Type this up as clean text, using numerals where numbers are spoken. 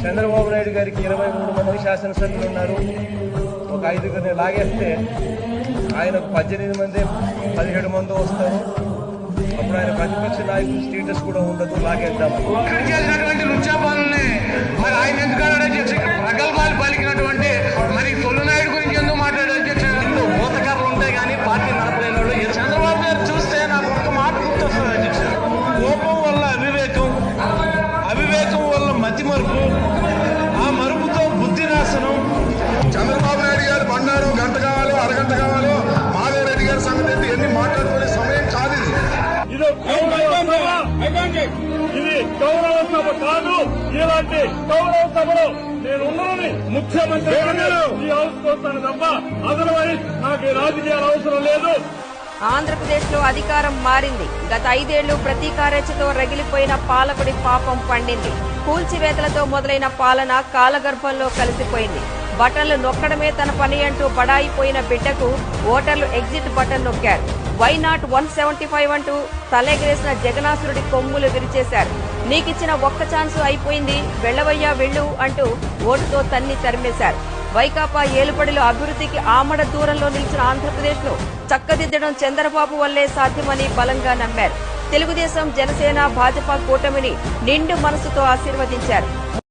చంద్రబాబు నాయుడు గారికి 23 మంది శాసనసభ్యులు ఉన్నారు. ఒక 5గురిని లాగేస్తే ఆయనకు 18 మంది 17 మంది వస్తారు. అప్పుడు ఆయన ప్రతిపక్ష నాయకుడు స్టేటస్ కూడా ఉండదు. లాగేద్దాం మరి ఆయన ఎందుకు ప్రగల్భాలు పలికినటువంటి మరి తొలినాయుడు గురించి ఎందుకు మాట్లాడే అధ్యక్షుడు ఊతకర్రలు ఉంటాయి కానీ పార్టీ నడపలేని వాళ్ళు చంద్రబాబు గారు చూస్తే నాకు ఒక్క మాట గుర్తొస్తుంది అధ్యక్షుడు. కోపం వల్ల అవివేకం వల్ల మతి మరుపు, ఆ మరుపుతో బుద్ధి నాశనం. చంద్రబాబు నాయుడు గారు బండారు గంట కావాలో అరగంట కావాలో మాధవరెడ్డి గారి సంగతి ఎన్ని మాట్లాడుకునే సమయం కాదు ఇది గౌరవ సభ కాదు. ఇలాంటి గౌరవ సభలో నేను ఉన్నానని ముఖ్యమంత్రి ఈ హౌస్ కోస్తాను తప్ప అదర్వైజ్ నాకు ఈ రాజకీయాలు అవసరం లేదు. ఆంధ్రప్రదేశ్ లో అధికారం మారింది. గత 5 ఏళ్లు ప్రతీకారేచ్ఛతో రగిలిపోయిన పాలకుడి పాపం పండింది. కూల్చివేతలతో మొదలైన పాలన కాలగర్భంలో కలిసిపోయింది. బటన్లు నొక్కడమే తన పని అంటూ బడాయిపోయిన బిడ్డకు ఓటర్లు ఎగ్జిట్ బటన్ నొక్కారు. వై నాట్ 175 అంటూ తలెగరేసిన జగనాసురుడి కొమ్ములు విరిచేశారు. నీకిచ్చిన ఒక్క ఛాన్సు అయిపోయింది, వెళ్లవయ్యా వెళ్ళు అంటూ ఓటుతో తన్ని తరిమేశారు. వైకాపా ఏలుబడిలో అభివృద్ధికి ఆమడ దూరంలో నిలిచిన ఆంధ్రప్రదేశ్ ను చక్కదిద్దడం చంద్రబాబు వల్లే సాధ్యమని బలంగా నమ్మారు. తెలుగుదేశం, జనసేన, భాజపా కూటమిని నిండు మనసుతో ఆశీర్వదించారు.